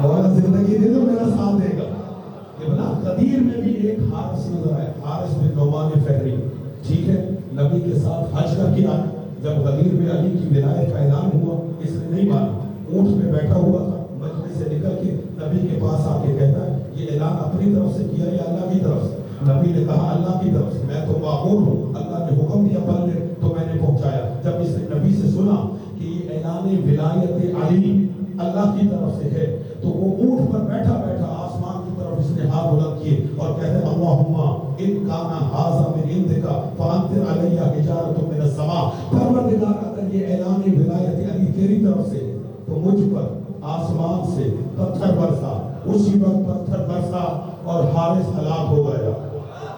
مولا زندگی دے تو میرا ساتھ دے گا. یہ بنا غدیر میں بھی ایک حارث نظر آئے, حارث بن نعمان فہری, ٹھیک ہے, نبی کے ساتھ حج کا کیا. جب غدیر میں علی کی ولایت کا اعلان ہوا, اس نے نہیں مانا, اونٹ پہ بیٹھا ہوا تھا, مجلس سے نکل کے نبی کے پاس آ کے کہتا ہے یہ اعلان اپنی طرف سے کیا یا اللہ کی طرف سے؟ نبی نے کہا اللہ کی طرف سے, میں تو مامور ہوں, اللہ نے حکم دیا بلغ تو میں نے پہنچایا. جب اس نے نبی سے سنا کہ یہ اعلان ولایت علی اللہ کی طرف سے ہے, تو وہ اونٹ پر بیٹھا بیٹھا آسمان کی طرف اس نے ہاتھ بلند کیے اور کہتے ہیں اللہم ان کانا ھذا من عندک فامطر علی حجارۃ من السماء. پروردگار اگر یہ اعلان ولایت علی تیری طرف سے تو مجھ پر آسمان سے پتھر برسا. اسی وقت پتھر برسا اور حارث ہلاک ہو گیا.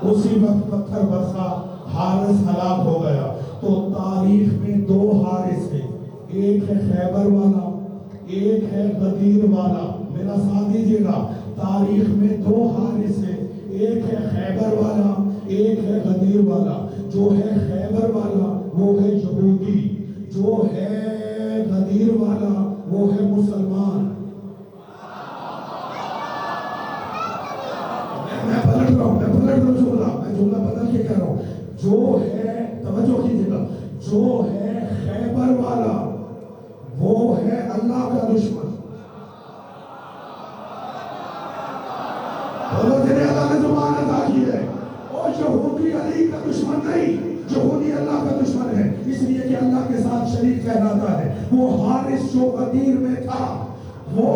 اسی وقت پتھر برسا, حارث ہلاک ہو گیا. تو تاریخ میں دو حارث ہیں, ایک ہے خیبر والا, ایک ہے غدیر والا. میرا ساتھ دیجیے گا, تاریخ میں دو حارث ہیں, ایک ہے خیبر والا, ایک ہے غدیر والا. جو ہے خیبر والا وہ ہے یہودی, جو ہے غدیر والا وہ ہے مسلمان. میں پلٹ رہا ہوں میں جملہ بدل کے کہہ رہا ہوں. جو ہے, توجہ کیجیے گا, جو ہے خیبر والا وہ ہے اللہ کا دشمن. بولو تیرے اللہ نے زبان ادا کی ہے. اور یہودی علی کا دشمن نہیں, یہودی اللہ کا دشمن ہے, اس لیے کہ اللہ کے ساتھ شریک کہلاتا ہے. وہ حارث جو غدیر میں تھا وہ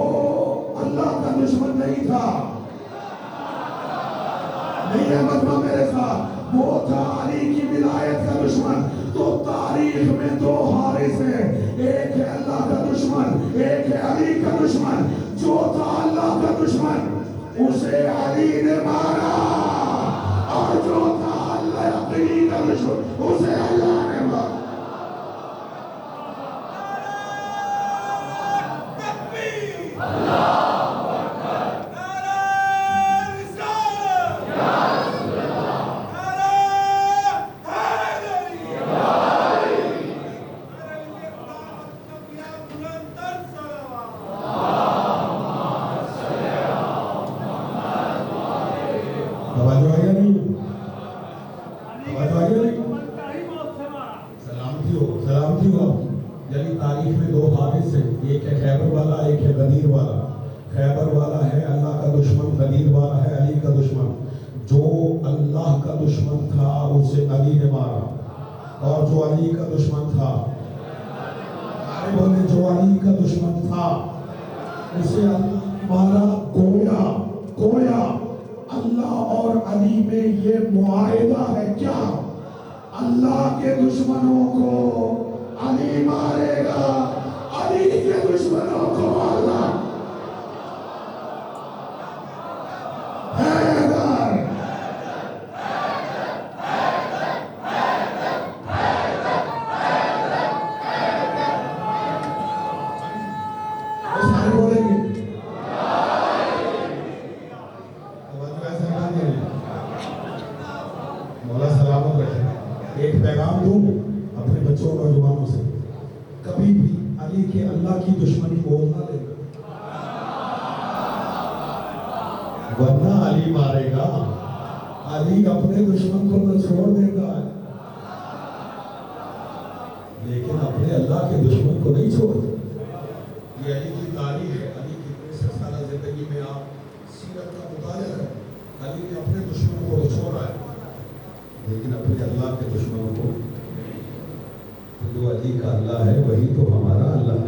اللہ کا دشمن نہیں تھا. نہیں ہے مجمع میرے ساتھ, وہ تھا علی کی ولایت کا دشمن. تو تاریخ میں دو حارث ہیں, ایک ہے اللہ کا دشمن, ایک ہے علی کا دشمن. جو تھا اللہ کا دشمن اسے علی نے مارا, اور جو تھا اللہ کا دشمن اسے اللہ نے مارا. یعنی تاریخ میں دو حارث ہیں, ایک ہے خیبر والا, ایک ہے غدیر والا. خیبر والا ہے اللہ کا دشمن, غدیر والا ہے علی کا دشمن. جو اللہ کا دشمن تھا اسے علی نے مارا, اور جو علی کا دشمن تھا, بولے جو علی کا دشمن تھا اسے اللہ نے مارا. گویا اللہ اور علی میں یہ معاہدہ ہے کیا؟ اللہ کے دشمنوں کو علی مارے گا, علی کے دشمنوں کو اللہ حیدر. سارے بولیں گے مولا سلامت رکھے. ایک پیغام دوں اپنے بچوں اور نوجوانوں سے, کبھی بھی علی کے اللہ کی دشمنی بول نہ لے, ورنہ علی مارے گا. علی اپنے دشمن کو تو چھوڑ دے گا لیکن اپنے اللہ کے دشمن کو نہیں چھوڑ. یہ علی کی تاریخ ہے. علی کی 65 سالہ زندگی میں آپ سیرت کا مطالعہ کریں, علی نے اپنے دشمنوں کو چھوڑا ہے لیکن اپنے اللہ کے دشمنوں کو. جو علی کا اللہ ہے وہی تو ہمارا اللہ ہے.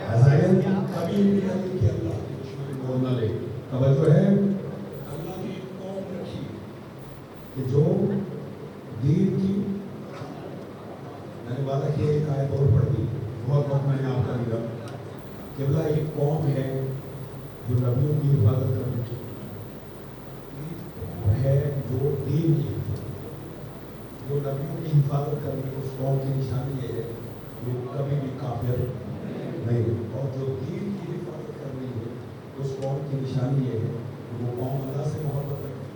ایسا ہے کبھی بھی علی کے اللہ کی دشمنی بول نہ لے. توجہ ہے, اللہ کی قوم رکھی کہ جو دین کی, میں نے وعدہ کیا ایک آیت اور پڑھ دی, بہت وقت میں نے آپ کا لیا. قبلہ ایک قوم ہے جو نبیوں کی حفاظت کرنے کی ہے, جو دین کی, جو نبیوں کی حفاظت کرنے کی اس قوم کی نشانی یہ ہے وہ کبھی بھی کافر نہیں. اور جو دین کی حفاظت کر رہی ہے اس قوم کی نشانی یہ ہے وہ قوم اللہ سے محبت رکھتی ہے.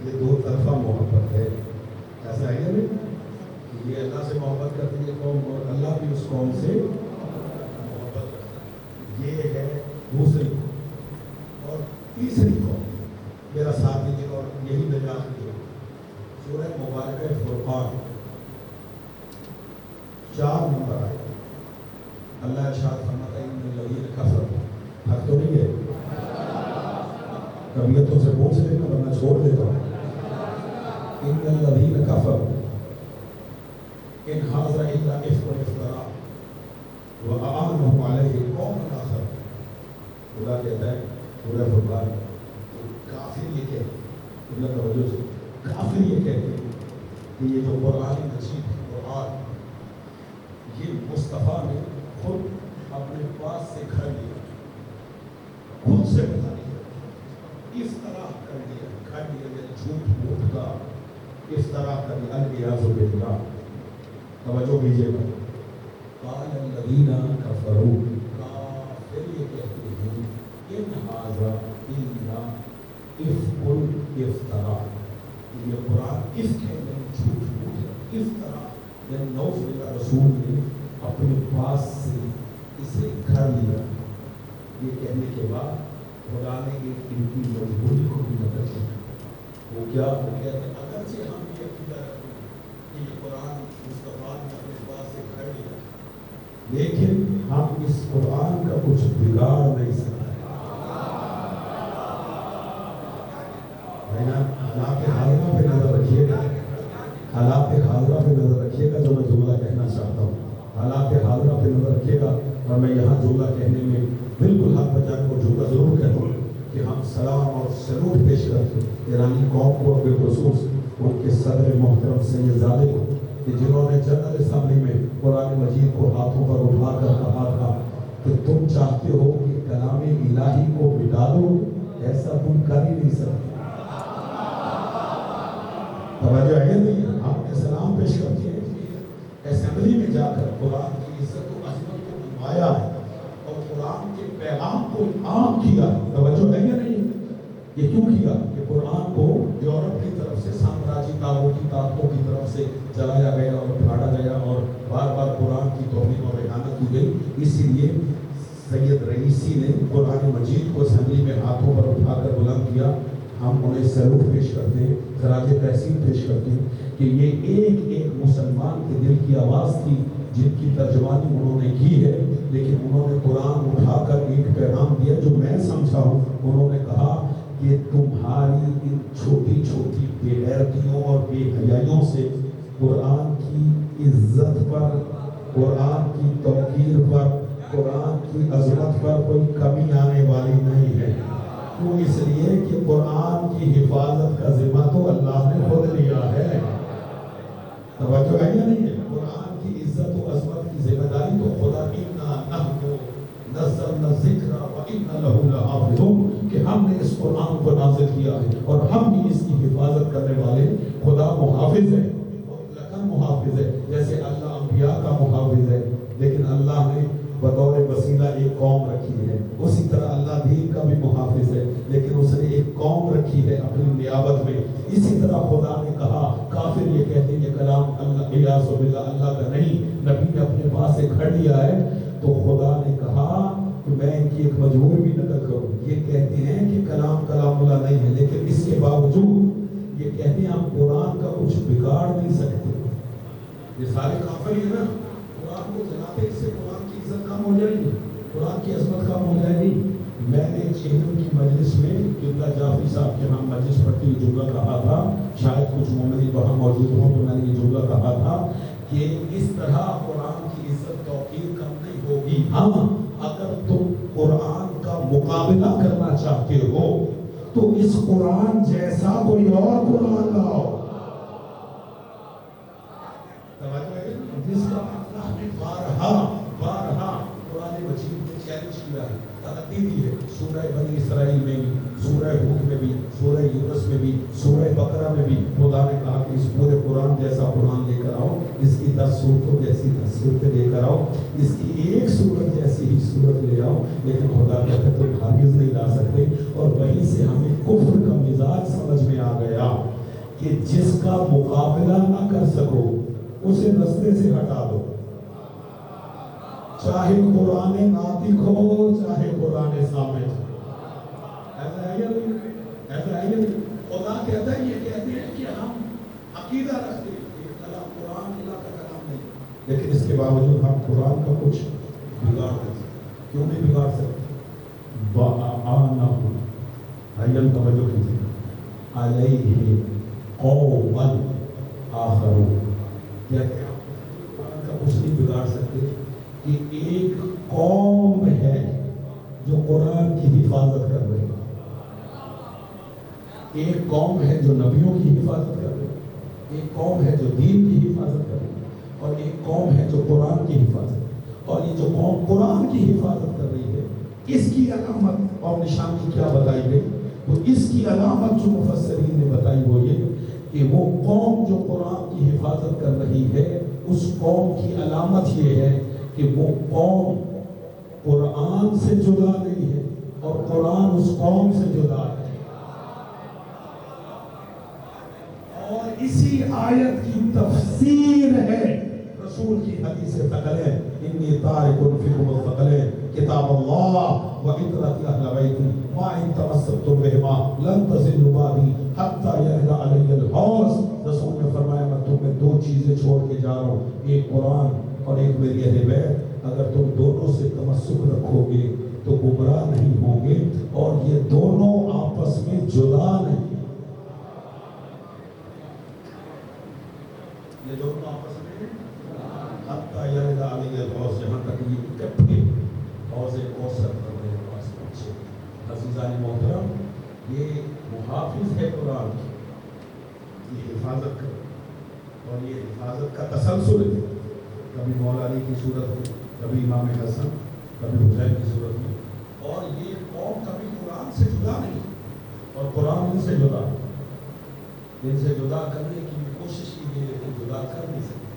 یہ دو طرفہ محبت ہے. ایسا ہے نہیں کہ یہ اللہ سے محبت کرتی ہے قوم اور اللہ بھی اس قوم سے یہ ہے دوسری اور تیسری قوم میرا ساتھ دیجیے اور یہی نجات کی سورہ مبارکہ فرقان 4 نمبر آئے اللہ ارشاد فرماتا ہے ان الذین کفروا حق تو نہیں ہے طبیعتوں سے پوچھ لینا ورنہ چھوڑ دیتا ہوں ان الذین کفروا ان ھذا الا افک افتراء واعانه علیہ قوم آخر خدا کہتا ہے سورہ فرقان کافر یہ کہتے کافر یہ کہتے ہیں کہ یہ جو قرآن مجید قرآن یہ مصطفیٰ نے خود اپنے پاس سے کھڑ لیا خود سے بتا دیا اس طرح کر دیا کھڑ دیا جھوٹ موٹ کا اس طرح کر دیا الیاذ باللہ توجہ کیجیے گا قال الذین کفروا کافر یہ کہتے ہیں ان ھذا الا افک افتراء یہ قرآن اس کے اندر جھوٹ موٹ اس طرح یعنی نوز باللہ رسول نے اپنے پاس سے اسے گھر لیا یہ کہنے کے بعد خدا نے ایک ان کی مجبوری کو بھی نظر کیا وہ کیا وہ کہتے ہیں اگرچہ ہم یہ عقیدہ رکھتے ہیں کہ یہ قرآن مصطفیٰ نے اپنے پاس سے گھر لیا لیکن ہم اس قرآن کا کچھ بگاڑ نہیں سکتے حالات حاضرہ پہ نظر رکھیے گا حالات حاضرہ پہ نظر رکھیے گا جو میں جملہ کہنا چاہتا ہوں حالات حاضرہ پہ نظر رکھیے گا اور میں یہاں جملہ کہنے میں بالکل حق بچا کو جملہ ضرور کہتا ہوں کہ ہم سلام اور سلوٹ پیش کرتے ایرانی قوم کو بالخصوص ان کے صدر محترم سید زادے کو کہ جنہوں نے جنرل اسمبلی میں قرآن مجید کو ہاتھوں پر اٹھا کر کہا تھا کہ تم چاہتے ہو کہ کلام الہی کو مٹا دو ایسا تم کر ہی نہیں سکتے توجہ ہے نہیں ہم نے سلام پیش کرتے ہیں اسمبلی میں جا کر قرآن کی عزت و عظمت کو نمایا ہے اور قرآن کے پیغام کو عام کیا توجہ ہے یا نہیں یہ کیوں کیا کہ قرآن کو یورپ کی طرف سے سامراجی تاغوتی طاقتوں کی طرف سے چلایا گیا اور پھاڑا گیا اور بار بار قرآن کی توہین اور اہانت کی گئی اسی لیے سید رئیسی نے قرآن مجید کو اسمبلی میں ہاتھوں پر اٹھا کر بلند کیا ہم انہیں سلوٹ پیش کرتے ہیں خراج تحسین پیش کرتے ہیں کہ یہ ایک ایک مسلمان کے دل کی آواز تھی جن کی ترجمانی انہوں نے کی ہے لیکن انہوں نے قرآن اٹھا کر ایک پیغام دیا جو میں سمجھا ہوں انہوں نے کہا کہ تمہاری ان چھوٹی چھوٹی بے غیرتیوں اور بے حیائیوں سے قرآن کی عزت پر قرآن کی توقیر پر قرآن کی عظمت پر کوئی کمی آنے والی نہیں ہے کیوں اس لیے کہ قرآن کی حفاظت کا ذمہ تو اللہ نے خود لیا ہے توجہ ہے یا نہیں ہے قرآن کی عزت و عظمت کی ذمہ داری تو خدا انا نحن نزلنا الذکر وانا له لحافظون کہ ہم نے اس قرآن کو نازل کیا ہے اور ہم بھی اس کی حفاظت کرنے والے خدا محافظ ہے مطلقاً محافظ ہے جیسے اللہ انبیاء کا محافظ ہے لیکن اللہ نے بطور وسیلہ ایک قوم رکھی ہے اسی طرح اللہ دین کا بھی محافظ ہے لیکن اس نے ایک قوم رکھی ہے اپنی نیابت میں اسی طرح خدا نے کہا کافر یہ کہتے ہیں یہ کلام اللہ الیاذ باللہ اللہ کا نہیں نبی نے اپنے پاس سے کھڑ لیا ہے تو خدا نے کہا کہ میں ان کی ایک مجبور بھی نقل کروں یہ کہتے ہیں کہ کلام اللہ نہیں ہے لیکن اس کے باوجود یہ کہتے ہیں ہم قرآن کا کچھ بگاڑ نہیں سکتے یہ سارے کافر ہیں نا قرآن کو جلاتے اس سے قرآن کی عزت کم ہو جائے گی قرآن کی عظمت کم ہو جائے گی میں نے چہروں کی مجلس میں قبلہ جعفری صاحب کے ہم مجلس پڑھتے یہ جملہ کہا تھا شاید کچھ مومنین وہاں موجود ہوں تو میں نے یہ جملہ کہا تھا کہ اس طرح قرآن کی عزت توقیر کم نہیں ہوگی ہاں اگر تم قرآن کا مقابلہ کرنا چاہتے ہو تو اس قرآن جیسا کوئی اور قرآن لاؤ جس کا اللہ نے بارہا قرآن مجید میں چیلنج کیا ہے تحدید دی ہے سورہ بنی اسرائیل میں بھی سورہ ہود میں بھی سورہ یونس میں بھی سورہ بقرہ میں بھی خدا نے کہا کہ اس پورے قرآن جیسا قرآن لے کر آؤ اس کی 10 صورتوں جیسی 10 صورتیں لے کر آؤ اس کی ایک صورت جیسی ہی صورت لے آؤ لیکن خدا کہتا ہے تم ہرگز نہیں لا سکتے اور وہیں سے ہمیں کفر کا مزاج سمجھ میں آ گیا کہ جس کا مقابلہ نہ کر سکو اسے رستے سے ہٹا دو چاہے قرآن ناطق ہو چاہے قرآن سامت ہو. ایسا ہے یا نہیں؟ ایسا ہے یا نہیں؟ خدا کہتا ہے یہ کہتے ہیں کہ ہم عقیدہ رکھتے ہیں کہ کلام قرآن اللہ کا کلام نہیں، لیکن اس کے باوجود ہم قرآن کا کچھ بگاڑ سکتے. کیوں نہیں بگاڑ سکتے؟ وَآنَهُ حَيَّن توجہ کیجیے عَلَيْهِ قَوْمًا آخَرُونَ. کہتے ہیں قرآن کا کچھ نہیں بگاڑ سکتے کہ ایک قوم ہے جو قرآن کی حفاظت کر رہی ہے، ایک قوم ہے جو نبیوں کی حفاظت کر رہی ہے، ایک قوم ہے جو دین کی حفاظت کر رہی ہے، اور ایک قوم ہے جو قرآن کی حفاظت. اور یہ جو قوم قرآن کی حفاظت کر رہی ہے اس کی علامت اور نشانی کیا بتائی گئی؟ تو اس کی علامت جو مفسرین نے بتائی وہ یہ کہ وہ قوم جو قرآن کی حفاظت کر رہی ہے اس قوم کی علامت یہ ہے کہ وہ قوم قرآن سے جدا نہیں ہے اور قرآن اس قوم سے جدا ہے. اور اسی آیت کی تفسیر ہے رسول کی حدیث ثقلین انی تارک فیکم الثقلین کتاب اللہ و عترۃ اہل بیتی ما ان تمسکتم بہما لن تضلوا بعدی حتی یرد علی الحوض. رسول نے فرمایا میں تمہیں دو چیزیں چھوڑ کے جا رہا ہوں، ایک قرآن اور ایک میری اہل بیت. اگر تم دونوں سے تمسک رکھو گے تو گمراہ نہیں ہوں گے، اور یہ دونوں آپس میں جدا نہیں، یہ دونوں آپس میں حتی یرد علی الحوض، جہاں تک یہ اکٹھے حوض کوثر پر میرے پاس پہنچے. عزیزان محترم، یہ محافظ ہے قرآن کی، یہ حفاظت کرے، اور یہ حفاظت کا تسلسل ہے. کبھی مولا علی کی صورت میں، کبھی امام حسن، کبھی حسین کی صورت میں. اور یہ قوم کبھی قرآن سے جدا نہیں، اور قرآن ان سے جدا، ان سے جدا کرنے کی کوشش کی گئی لیکن جدا کر نہیں سکتے.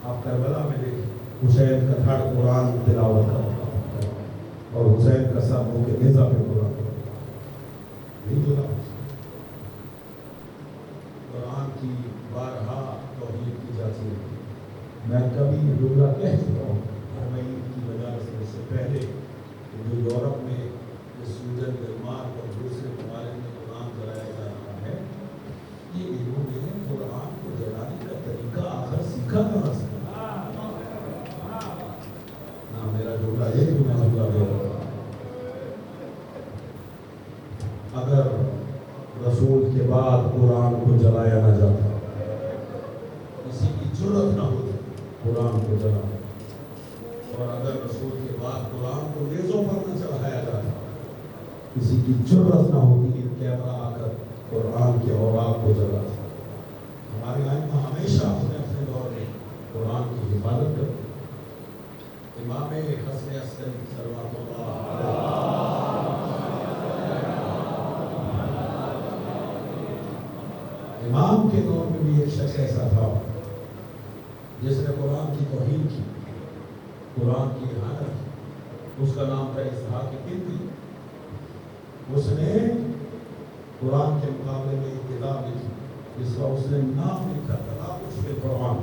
آپ کربلا میں دیکھیں حسین کا دھڑ قرآن تلاوت کرتا اور حسین کا سر ہو کے نیزہ پہ قرآن نہیں جدا. قرآن کی بارہا توحید کی جاتی ہے. میں کبھی جملہ کہہ چکا ہوں حرمین کی وجہ سے پہلے کہ جو یورپ میں سویڈن، ڈنمارک اور دوسرے ممالک میں قرآن جلایا جا رہا ہے، یہ انہوں نے قرآن کو جلانے کا طریقہ آخر سیکھا کہاں سے؟ نہ میرا جملہ ہے جو میں جملہ دے رہا ہوں. اگر رسول کے بعد قرآن کو جلایا نہ جاتا، کسی کی جرأت نہ ہوتی قرآن کو جلانا، اور اگر رسول کے بعد قرآن کو نیزوں پر نہ چڑھایا جاتا، کسی کی جرأت نہ ہوتی کہ کیمرہ آ کر قرآن کے اوراق کو جلاتا. ہمارے ائمہ ہمیشہ اپنے دور میں قرآن کی حفاظت کرتے. امام حسن عسکری صلوات اللہ امام کے دور میں بھی ایک شخص ایسا تھا جس نے قرآن کی توہین کی، قرآن کی اہانت کی. اس کا نام تھا اسحاق کندی. اس نے قرآن کے مقابلے میں ایک کتاب لکھی جس کا اس نے نام لکھا تناقض فی القرآن،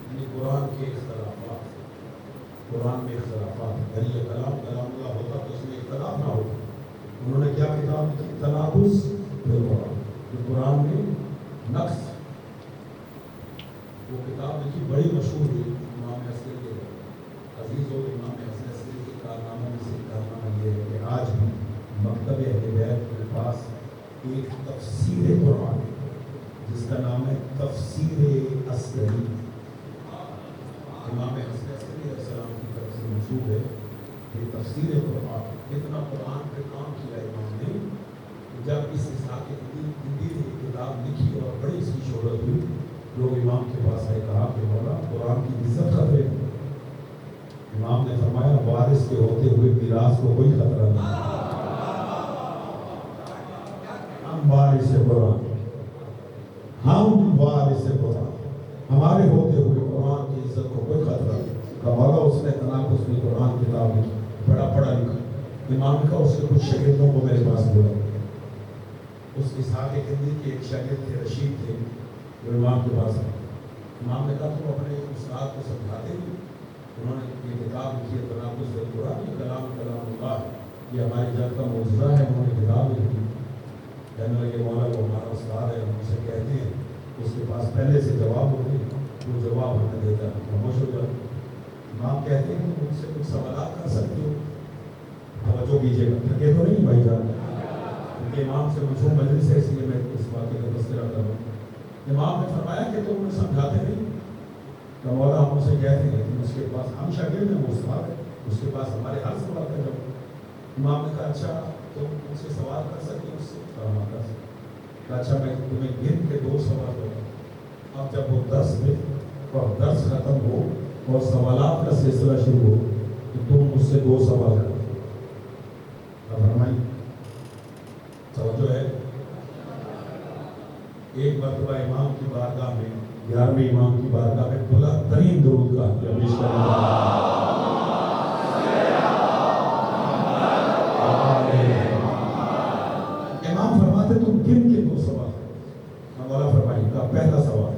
یعنی قرآن کے اختلافات. قرآن میں اختلافات، اگر یہ کلام اللہ ہوتا تو اس میں اختلاف نہ ہوتا. انہوں نے کیا کتاب لکھی؟ تناقض فی القرآن. قرآن میں نقص، وہ کتاب لکھی، بڑی مشہور ہوئی. امام عسکری کے عزیز و امام حسن عسکری کے کارناموں میں سے کارنامہ یہ ہے کہ آج بھی مکتب اہل بیت کے پاس ایک تفسیر قرآن جس کا نام ہے تفسیر عسکری. امام حسن عسکری علیہ السلام کی طرف سے منسوب ہے کہ تفسیر قرآن. اتنا قرآن پہ کام کیا امام نے، جب اس اسحاق کندی نے کتاب لکھی اور بڑی اس کی شہرت ہوئی، لوگ امام کے پاس آئے، کہا کہ مولا قرآن کی عزت خطرے میں. امام نے فرمایا وارث کے ہوتے ہوئے میراث کو کوئی خطرہ نہیں، ہم وارث قرآن، ہم وارث قرآن، ہمارے ہوتے ہوئے قرآن کی عزت کو کوئی خطرہ نہیں. مولا اس نے تناقض فی القرآن کتاب لکھی، بڑا پڑھا لکھا. امام کا اس کے کچھ شاگردوں کو میرے پاس بولا. اس اسحاق کندی کے ایک شاگرد تھے، رشید تھے، وہ امام کے پاس آئے. امام نے کہا تم اپنے استاد کو سمجھاتے ہیں؟ انہوں نے یہ کتاب لکھی ہے تناقض القرآن، یہ کلام اللہ، یہ ہماری جنگ کا معجزہ ہے. انہوں نے کتاب لکھی. کہنے لگے مولا وہ ہمارا استاد ہے، ہم اسے کہتے ہیں اس کے پاس پہلے سے جواب ہوتے ہیں، وہ جواب ہمیں دیتا ہے، خاموش ہو جاتے. امام کہتے ہیں کہ مجھ سے کچھ سوالات کر سکتے ہو. توجہ کیجیے گا، تھکے تو نہیں بھائی جان، کیونکہ امام سے مجھے مجلس ہے، اس لیے میں اس واقعے کا تذکرہ کر رہا ہوں. امام نے فرمایا کہ تم انہیں سمجھاتے نہیں. تو مولا ہم اسے کہتے ہیں کہ اس کے پاس ہم شاگرد ہیں، وہ استاد ہے، اس کے پاس ہمارے ہر سوال کا جواب. امام نے کہا اچھا تم ان سے سوال کر سکتے ہو؟ اس سے کر سکتے. اچھا میں تمہیں گن کے 2 سوال دوں گا. اب جب وہ 10 میں اور 10 ختم ہو اور سوالات کا سلسلہ شروع ہو تو تم مجھ سے 2 سوال کرو. اب فرمائی توجہ ہے. ایک مرتبہ امام کی بارگاہ میں، 11ویں امام کی بارگاہ میں بلند ترین درود کا پیش کرنا. امام فرماتے تم گن کے 2 سوال کرو. مولا فرمائی کا پہلا سوال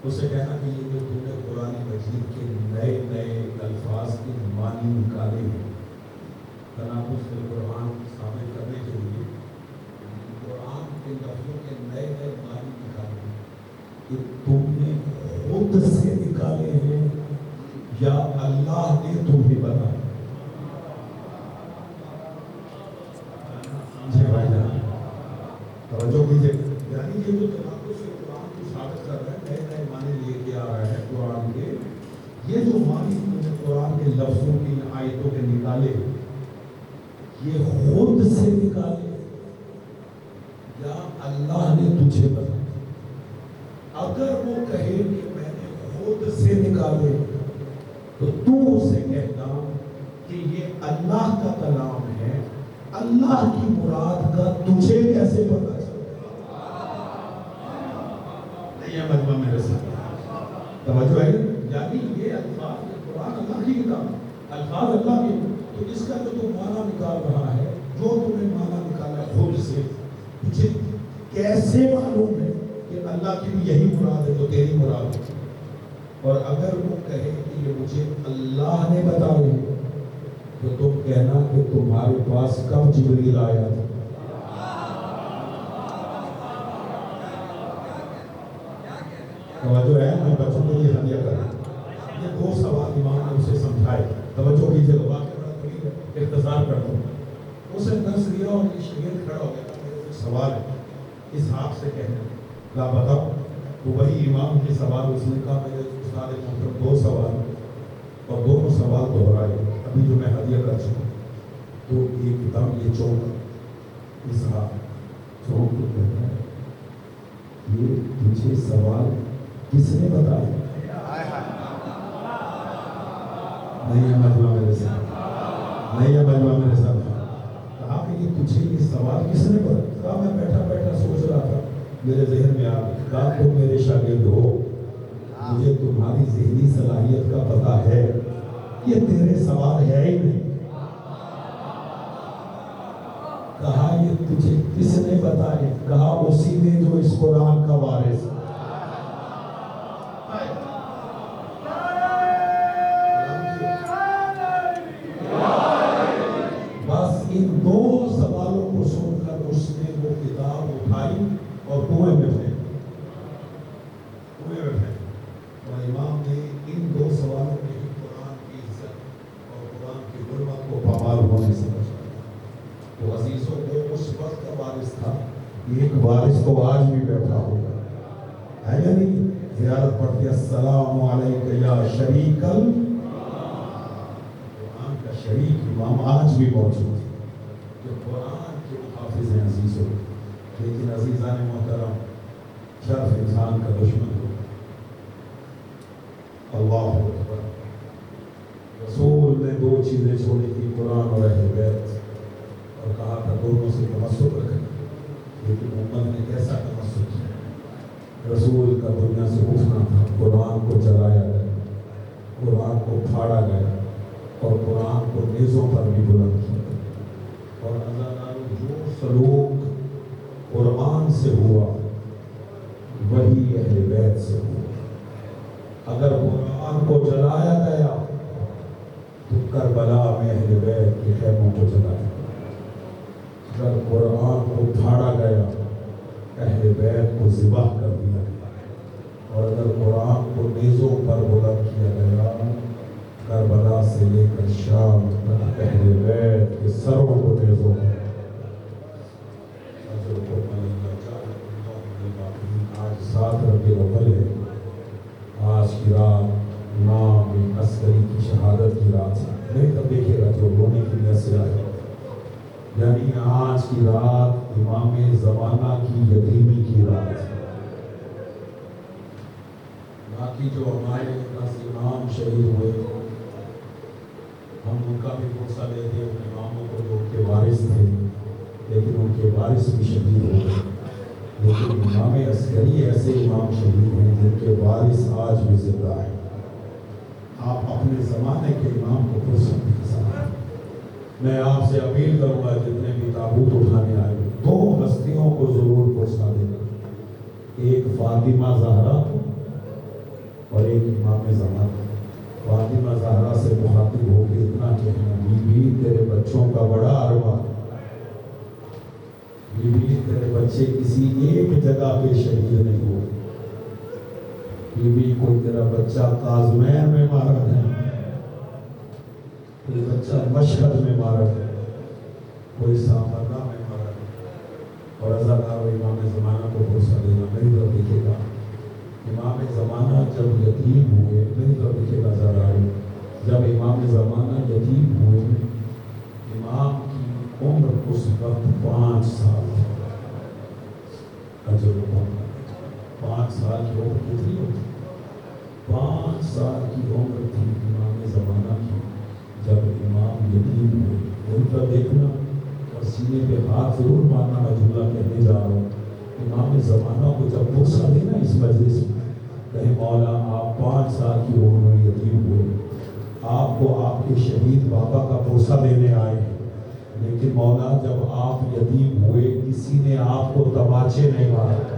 اسے کہنا کہ یہ جو تم نے قرآن مجید کے نئے نئے الفاظ کے معنی نکالے ہیں، تناقض القرآن شامل کرنے کے لیے قرآن کے لفظوں کے نئے نئے معنی نکالے ہیں، کہ تم نے خود سے نکالے ہیں یا اللہ نے تمہیں بتایا؟ جی بھائی جان توجہ کیجیے. یعنی یہ جو تناقض قرآن کو ثابت کر رہا ہے، نئے نئے معنی لے کے آ رہا ہے قرآن کے، یہ جو معنی تم نے قرآن کے لفظوں کی آیتوں کے نکالے، یہ خود سے نکالے یا اللہ نے تجھے بتایا؟ اگر وہ کہے کہ میں نے خود سے نکالے تو تو اسے کہنا کہ یہ اللہ کا کلام ہے، اللہ کی مراد کا تجھے کیسے پتا چلتا؟ نہیں ہے مجمع میرے ساتھ توجہ ہے. یعنی یہ الفاظ قرآن اللہ کی کتاب، الفاظ اللہ کی، تو اس کا جو تو معنی نکال رہا ہے، جو تم نے معنی نکالا خود سے، تجھے کیسے معلوم ہے کہ اللہ کی بھی یہی مراد ہے جو تیری مراد ہے؟ اور اگر وہ کہے کہ یہ مجھے اللہ نے بتایا تو تم کہنا کہ تمہارے پاس کب جبریل آیا تھا؟ توجہ ہے، میں بچوں کو یہ ہدیہ کر رہا ہوں. یہ 2 سوال امام نے اسے سمجھائے. توجہ کیجیے گا، واقعہ بڑا طویل ہے، اختصار کرتا ہوں. اسے درس دیا اور یہ شاگرد کھڑا ہو گیا، میرے کچھ سوال ہے اس ہاتھ سے کہنے کا بتاؤ. تو وہی امام کے سوال اس نے کہا میرے استاد محترم 2 سوال اور دونوں سوال دہرائے ابھی جو میں ہدیہ کر چکا. تو ایک دم یہ چونک اس ہاتھ چونک کو کہتا ہے یہ تجھے سوال کس نے بتایا؟ نہیں ہے مجمع میرے ساتھ، نہیں ہے مجمع میرے ساتھ. کہا کہ یہ تجھے یہ سوال کس نے بتایا؟ کہا میں بیٹھا بیٹھا سوچ رہا تھا، میرے ذہن میں آ گیا. کہا تم میرے شاگرد ہو، مجھے تمہاری ذہنی صلاحیت کا پتہ ہے، یہ تیرے سوال ہے ہی نہیں. کہا یہ تجھے کس نے بتایا؟ کہا اسی نے جو اس قرآن کا وارث ہے. بس ان 2 سوالوں کو سن کر اس نے وہ کتاب اٹھائی اور کنویں میں پھینک. اور امام نے ان 2 سوالوں میں ہی قرآن کی عزت اور قرآن کی غربت کو پامال ہونے سے بچایا. تو عزیزوں وہ اس وقت کا وارث تھا، ایک وارث تو آج بھی بیٹھا ہوگا ہے یا نہیں؟ زیارت پڑھتے السلام علیکم یا شریک قرآن کا شریک امام آج بھی موجود ہے جو قرآن کے محافظ ہیں عزیزوں. لیکن عزیزان محترم، شرف انسان کا دشمن ہو. اللہ اکبر. رسول نے 2 چیزیں چھوڑی تھی، قرآن اور اہل بیت، اور کہا تھا دونوں سے تمسک رکھیں. لیکن امت نے کیسا تمسک کیا؟ رسول کا دنیا سے اٹھنا تھا، قرآن کو جلایا گیا، قرآن کو پھاڑا گیا اور قرآن کو نیزوں پر بھی بلند کیا. اور اللہ تعالیٰ جو سلوک قرآن سے ہوا وہی اہل بیت سے ہوا. اگر قرآن کو جلایا گیا کربلا میں اہل بیت کے خیموں کو جلایا، اگر قرآن کو پھاڑا گیا اہل بیت کو ذبح کر دیا گیا، اور اگر قرآن کو نیزوں پر بلند کیا گیا کربلا سے لے کر شام تک اہل بیت کے سروں کو نیزوں پر۔ آج 7 ربیع الاول ہے، آج کی رات امام عسکری کی شہادت کی رات ہے۔ نہیں تب دیکھے گا جو رونے کی نیت سے آئے، یعنی آج کی رات امام زمانہ کی یتیمی کی رات ہے۔ باقی جو ہمارے 10 امام شہید ہوئے ہم ان کا بھی بھروسہ لیتے ان اماموں کو جو ان کے وارث تھے، لیکن ان کے وارث بھی شہید ہو گئے، لیکن امام عسکری ایسے امام شہید ہیں جن کے وارث آج بھی زندہ ہیں۔ آپ اپنے زمانے کے امام کو فرصت دے سکتے ہیں۔ میں آپ سے اپیل کروں گا جتنے بھی تابوت اٹھانے آئے 2 ہستیوں کو ضرور فرصت دینا، ایک فاطمہ زہرا اور ایک امام زمانہ۔ فاطمہ زہرا سے مخاطب ہو کے اتنا کہنا، بی بی تیرے بچوں کا بڑا ارمان، بی بی تیرے بچے کسی ایک جگہ پہ شہید نہیں ہوئے، بی بی کوئی تیرا بچہ کاظمین میں مارا ہے، کوئی بچہ مشہد میں مارا ہے، کوئی سامرہ میں مارا ہے۔ اور ازادار و امام زمانہ کو بھروسہ دینا، میری طرف دیکھے گا امام زمانہ جب یتیم ہوئے، میری طرف دیکھے گا ازادار، جب امام زمانہ یتیم ہوئے امام کی عمر اس وقت 5 سال تھی۔ اجر 5 سال کی عمر کتنی ہوتی؟ 5 سال کی عمر تھی امام زمانہ کی جب امام یتیم ہوئے۔ ان پر دیکھنا اور سینے پہ ہاتھ ضرور مارنا، میں جملہ کہنے جا رہا ہوں، امام زمانہ کو جب بھروسہ دینا اس مجلس میں کہیں مولا آپ 5 سال کی عمر میں یتیم ہوئے، آپ کو آپ کے شہید بابا کا بھروسہ دینے آئے ہیں، لیکن مولا جب آپ یتیم ہوئے کسی نے آپ کو تماچے نہیں مارے۔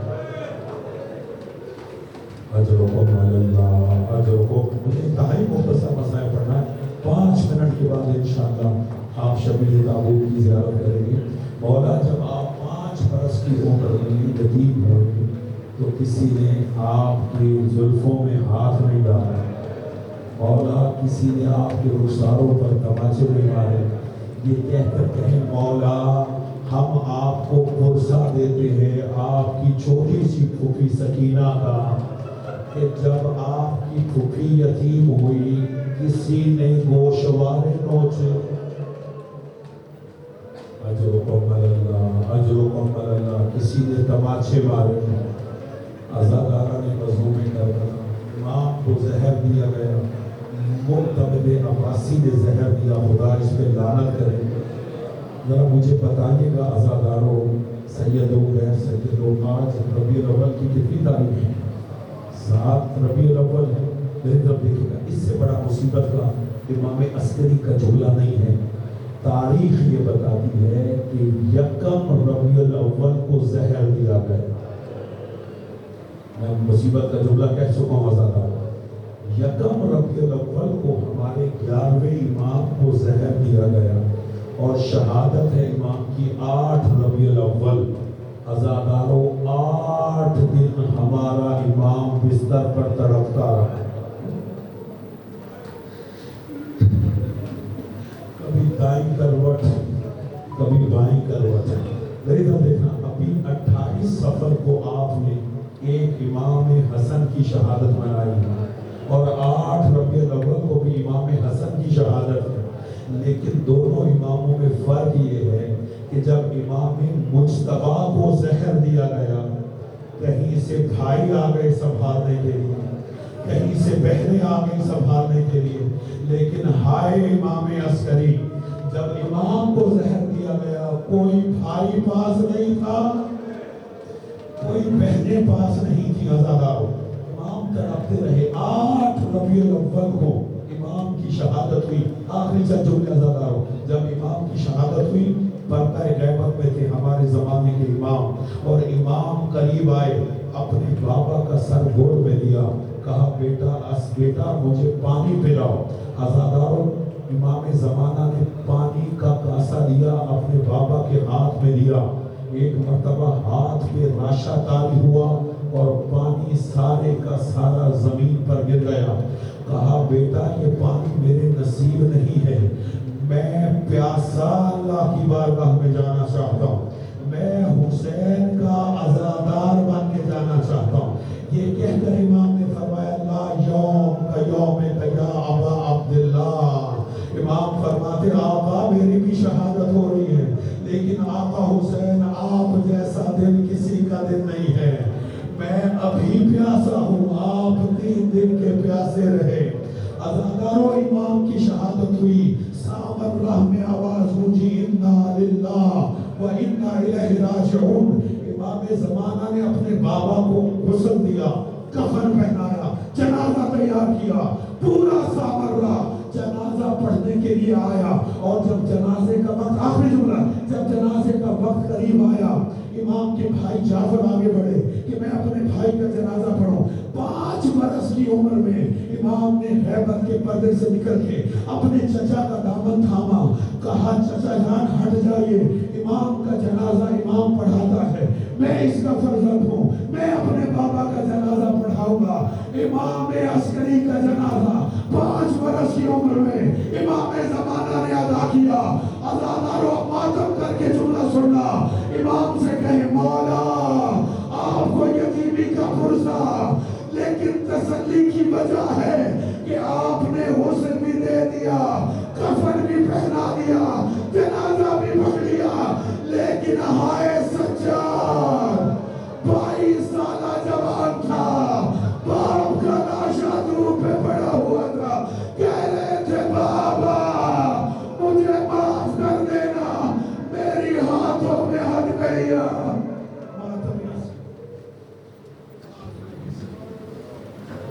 اجرکم اللہ، اجرکم۔ مجھے انتہائی مختصر مسائل پڑھنا ہے، 5 منٹ کے بعد انشاءاللہ آپ شبیہ تابوت کی زیارت کریں گے۔ مولا جب آپ 5 برس کی عمر میں یتیم ہوئے تو کسی نے آپ کی زلفوں میں ہاتھ نہیں ڈالا، مولا کسی نے آپ کے رخساروں پر تماچے نہیں مارے، یہ کہہ کر کہیں مولا ہم آپ کو بھروسہ دیتے ہیں آپ کی چھوٹی سی پھوپھی سکینہ کا کہ جب آپ کی پھوپھی یتیم ہوئی کسی نے گوشوارے نوچے۔ اجرکم اللہ، اجرکم اللہ، کسی نے تماچے مارے، عزادارہ نے وضو میں کرنا، امام کو زہر دیا گیا، مرتبط عباسی نے زہر دیا، خدا اس پہ لعنت کرے۔ ذرا مجھے بتائیے گا عزاداروں، سیدوں غیر سیدوں، آج ربیع الاول کی کتنی تاریخ ہے؟ 7 ربیع الاول ہے۔ میری طرف دیکھیے گا، اس سے بڑا مصیبت کا امام عسکری کا جملہ نہیں ہے، تاریخ یہ بتاتی ہے کہ 1 ربیع الاول کو زہر دیا گیا۔ میں مصیبت کا جملہ کہہ چکا ہوں عزاداروں، 1 ربیع الاول کو ہمارے 11ویں امام کو زہر دیا گیا، اور شہادت ہے امام کی 8 ربیع الاول۔ عزاداروں 8 دن ہمارا امام بستر پر تڑپتا رہا، کبھی دائیں کروٹ کبھی بائیں کروٹ۔ میری طرف دیکھنا، ابھی 28 صفر کو آپ نے ایک امام حسن کی شہادت منائی اور 8 ربیع الاول کو بھی امام حسن کی شہادت ہے، لیکن دونوں اماموں میں فرق یہ ہے کہ جب امام مجتبیٰ کو زہر دیا گیا کہیں سے بھائی آ گئے سنبھالنے کے لیے، کہیں سے بہنیں آ گئی سنبھالنے کے لیے، لیکن ہائے امام عسکری جب امام کو زہر دیا گیا کوئی بھائی پاس نہیں تھا، کوئی بہنیں پاس نہیں تھی۔ عزاداروں امام تڑپتے رہے، 8 ربیع الاول کو امام کی شہادت ہوئی۔ آخری چند جملے عزاداروں، جب امام کی شہادت ہوئی پردہ غیبت میں تھے ہمارے زمانے کے امام، اور امام قریب آئے، اپنے بابا کا سر گود میں لیا، کہا بیٹا مجھے پانی پلاؤ۔ عزاداروں امام زمانہ نے پانی کا کاسا لیا، اپنے بابا کے ہاتھ میں دیا، ایک مرتبہ ہاتھ پہ راشا طاری ہوا اور پانی سارے کا سارا زمین پر گر گیا۔ کہا بیٹا یہ پانی میرے نصیب نہیں ہے، میں پیاسا اللہ کی بارگاہ میں جانا چاہتا ہوں، میں حسین کا عزادار بن کے جانا چاہتا ہوں۔ یہ کہہ کر امام نے فرمایا لا یوم کا یوم کا یا ابا عبداللہ۔ امام فرماتے آقا میری بھی شہادت ہو رہی ہے، لیکن آقا حسین آپ جیسا دن کسی کا دن نہیں ہے، میں ابھی پیاسا ہوں، آپ 3 دن کے پیاسے رہے۔ عزاداروں امام کی شہادت ہوئی، سامر راہ میں آواز گونجی انا للہ و انا الیہ راجعون۔ امام زمانہ نے اپنے بابا کو غسل دیا، کفن پہنایا، جنازہ تیار کیا، پورا سامر راہ جنازہ پڑھنے کے لیے آیا، اور جب جنازے کا وقت، آخری جملہ، جب جنازے کا وقت قریب آیا، امام کے بھائی جعفر آگے بڑھے کہ میں اپنے بھائی کا جنازہ پڑھوں۔ 5 برس کی عمر میں امام نے ہیبت کے پردے سے نکل کے اپنے چچا کا دامن تھاما، کہا چچا جان ہٹ جائیے، امام کا جنازہ امام پڑھاتا ہے، میں اس کا فرزند ہوں، میں اپنے بابا کا جنازہ پڑھاؤں گا۔ امام عسکری کا جنازہ 5 برس کی عمر میں امام زمانہ نے ادا کیا۔ عزاداروں ماتم کر کے جملہ سننا، امام سے کہے مولا آپ کو یتیمی کا پرسا، لیکن تسلی کی وجہ ہے کہ آپ نے غسل بھی دے دیا، کفن بھی پہنا دیا، جنازہ بھی پڑھ لیا، لیکن ہائے سجاد 22 سالہ جوان تھا، باپ کا لاشا دھوپ پہ پڑا ہوا تھا، کہہ رہے